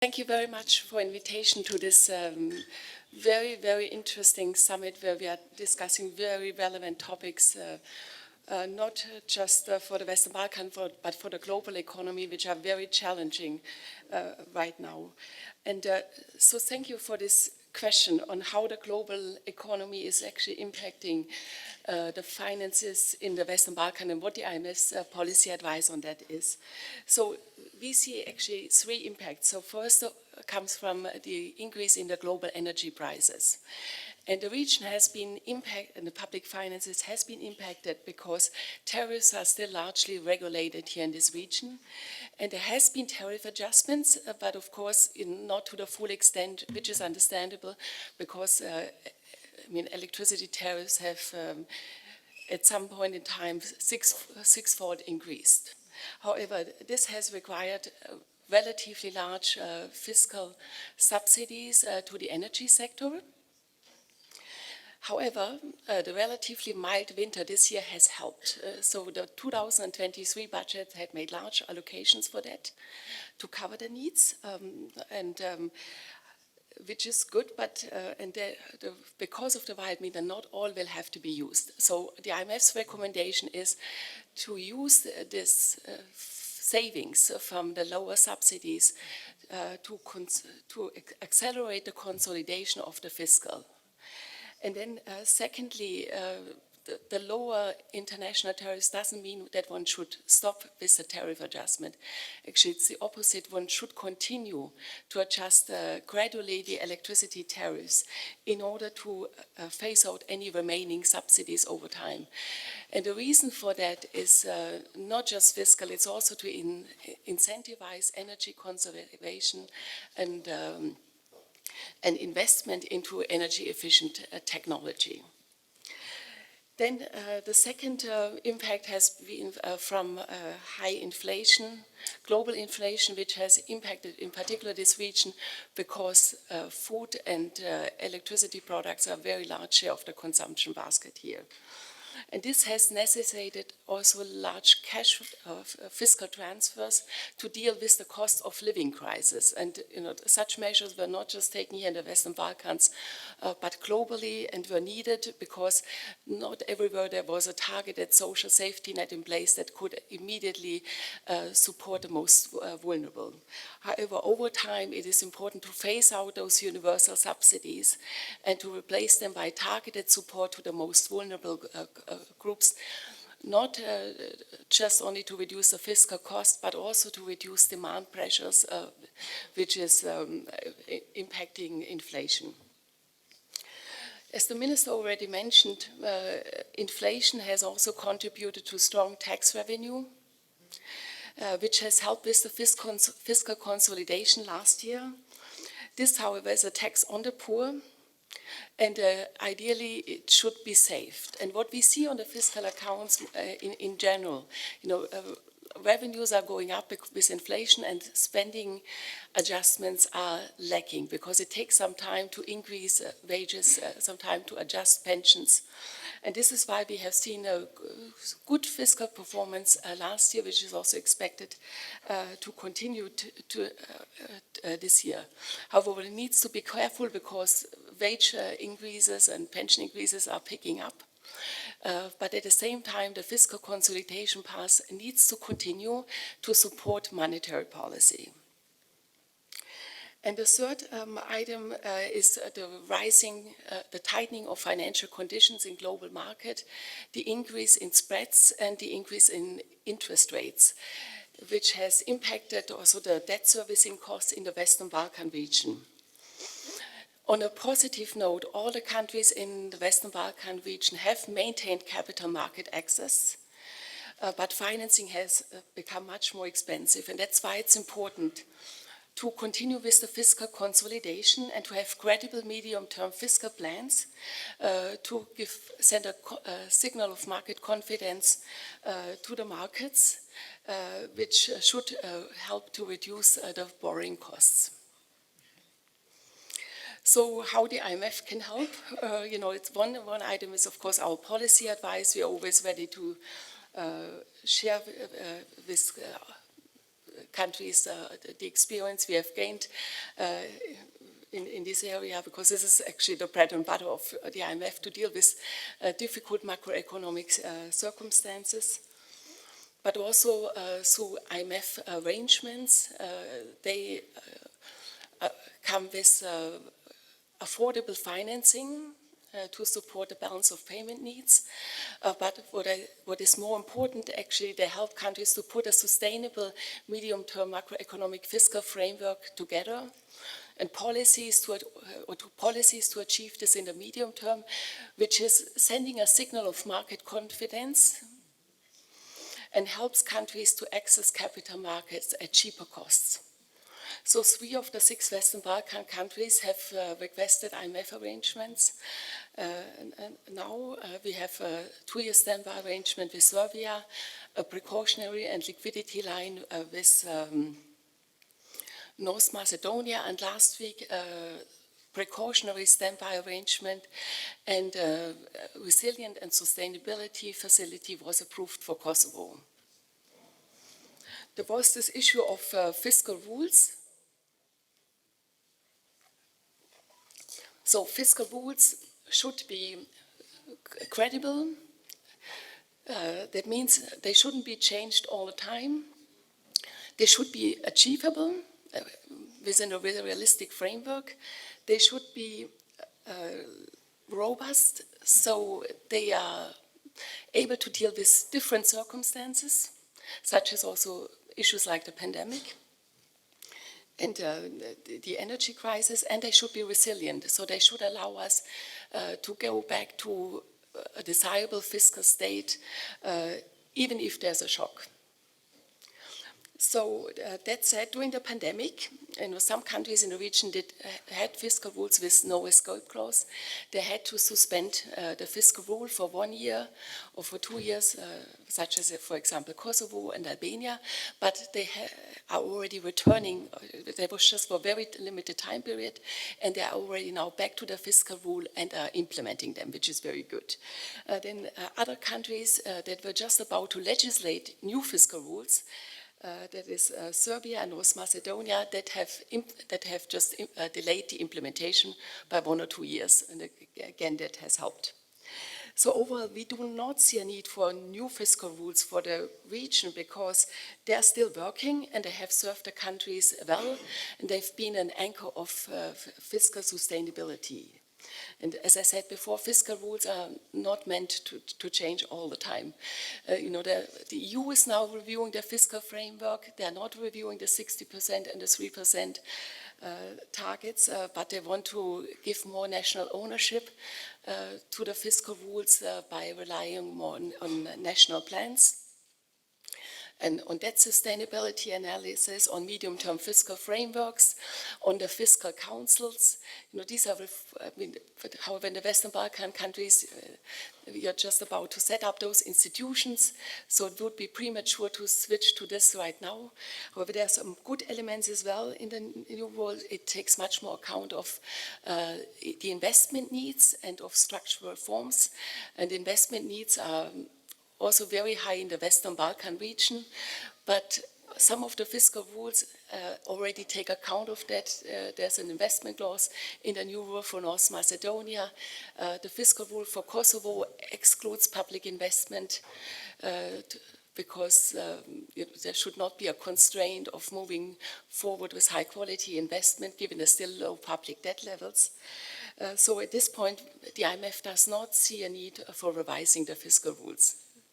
Thank you very much for invitation to this very, very interesting summit where we are discussing very relevant topics, not just for the Western Balkan, but for the global economy, which are very challenging right now. And so thank you for this question on how the global economy is actually impacting the finances in the Western Balkan and what the IMF's policy advice on that is. So we see actually three impacts. So first comes from the increase in the global energy prices. And the region has been impacted, and the public finances has been impacted because tariffs are still largely regulated here in this region. And there has been tariff adjustments, but of course not to the full extent, which is understandable because electricity tariffs have at some point in time sixfold increased. However, this has required relatively large fiscal subsidies to the energy sector. However, the relatively mild winter this year has helped. So the 2023 budget had made large allocations for that to cover the needs, which is good, but because of the mild winter, not all will have to be used. So the IMF's recommendation is to use this savings from the lower subsidies to accelerate the consolidation of the fiscal. And then secondly, the lower international tariffs doesn't mean that one should stop with the tariff adjustment. Actually, it's the opposite. One should continue to adjust gradually the electricity tariffs in order to phase out any remaining subsidies over time. And the reason for that is not just fiscal, it's also to incentivize energy conservation and investment into energy-efficient technology. Then the second impact has been from high inflation, global inflation, which has impacted in particular this region because food and electricity products are a very large share of the consumption basket here. And this has necessitated also large cash fiscal transfers to deal with the cost of living crisis. And such measures were not just taken here in the Western Balkans, but globally, and were needed because not everywhere there was a targeted social safety net in place that could immediately support the most vulnerable. However, over time, it is important to phase out those universal subsidies and to replace them by targeted support to the most vulnerable groups, not just only to reduce the fiscal cost, but also to reduce demand pressures, which is impacting inflation. As the Minister already mentioned, inflation has also contributed to strong tax revenue, which has helped with the fiscal consolidation last year. This, however, is a tax on the poor, and ideally it should be saved. And what we see on the fiscal accounts in general, revenues are going up with inflation and spending adjustments are lacking because it takes some time to increase wages, some time to adjust pensions. And this is why we have seen a good fiscal performance last year, which is also expected to continue this year. However, one needs to be careful because wage increases and pension increases are picking up. But at the same time, the fiscal consolidation path needs to continue to support monetary policy. And the third item is the tightening of financial conditions in global market, the increase in spreads and the increase in interest rates, which has impacted also the debt servicing costs in the Western Balkan region. On a positive note, all the countries in the Western Balkan region have maintained capital market access, but financing has become much more expensive, and that's why it's important to continue with the fiscal consolidation and to have credible medium-term fiscal plans to send a signal of market confidence to the markets, which should help to reduce the borrowing costs. So how the IMF can help? It's one item is, of course, our policy advice. We are always ready to share with countries the experience we have gained in this area, because this is actually the bread and butter of the IMF, to deal with difficult macroeconomic circumstances. But also through IMF arrangements, they come with affordable financing to support the balance of payment needs. But what is more important, actually, they help countries to put a sustainable medium-term macroeconomic fiscal framework together, and policies to achieve this in the medium term, which is sending a signal of market confidence and helps countries to access capital markets at cheaper costs. So 3 of the 6 Western Balkan countries have requested IMF arrangements. Now we have a 2-year standby arrangement with Serbia, a precautionary and liquidity line with North Macedonia, and last week precautionary standby arrangement and resilient and sustainability facility was approved for Kosovo. There was this issue of fiscal rules. So fiscal rules should be credible. That means they shouldn't be changed all the time. They should be achievable within a realistic framework. They should be robust, so they are able to deal with different circumstances, such as also issues like the pandemic and the energy crisis, and they should be resilient. So they should allow us to go back to a desirable fiscal state, even if there's a shock. So that said, during the pandemic, some countries in the region had fiscal rules with no escape clause. They had to suspend the fiscal rule for 1 year or for 2 years, such as, for example, Kosovo and Albania, but they are already returning. That was just for a very limited time period, and they are already now back to the fiscal rule and are implementing them, which is very good. Then other countries that were just about to legislate new fiscal rules, that is Serbia and North Macedonia, that have just delayed the implementation by 1 or 2 years, and again that has helped. So overall, we do not see a need for new fiscal rules for the region, because they are still working and they have served the countries well, and they've been an anchor of fiscal sustainability. And as I said before, fiscal rules are not meant to change all the time. The EU is now reviewing their fiscal framework. They are not reviewing the 60% and the 3% targets, but they want to give more national ownership to the fiscal rules by relying more on national plans. And on debt sustainability analysis, on medium-term fiscal frameworks, on the fiscal councils. These are, however, in the Western Balkan countries, we are just about to set up those institutions, so it would be premature to switch to this right now. However, there are some good elements as well in the new world. It takes much more account of the investment needs and of structural reforms, and investment needs are also very high in the Western Balkan region, but some of the fiscal rules already take account of that. There's an investment clause in the new rule for North Macedonia. The fiscal rule for Kosovo excludes public investment because there should not be a constraint of moving forward with high quality investment given the still low public debt levels. So at this point, the IMF does not see a need for revising the fiscal rules.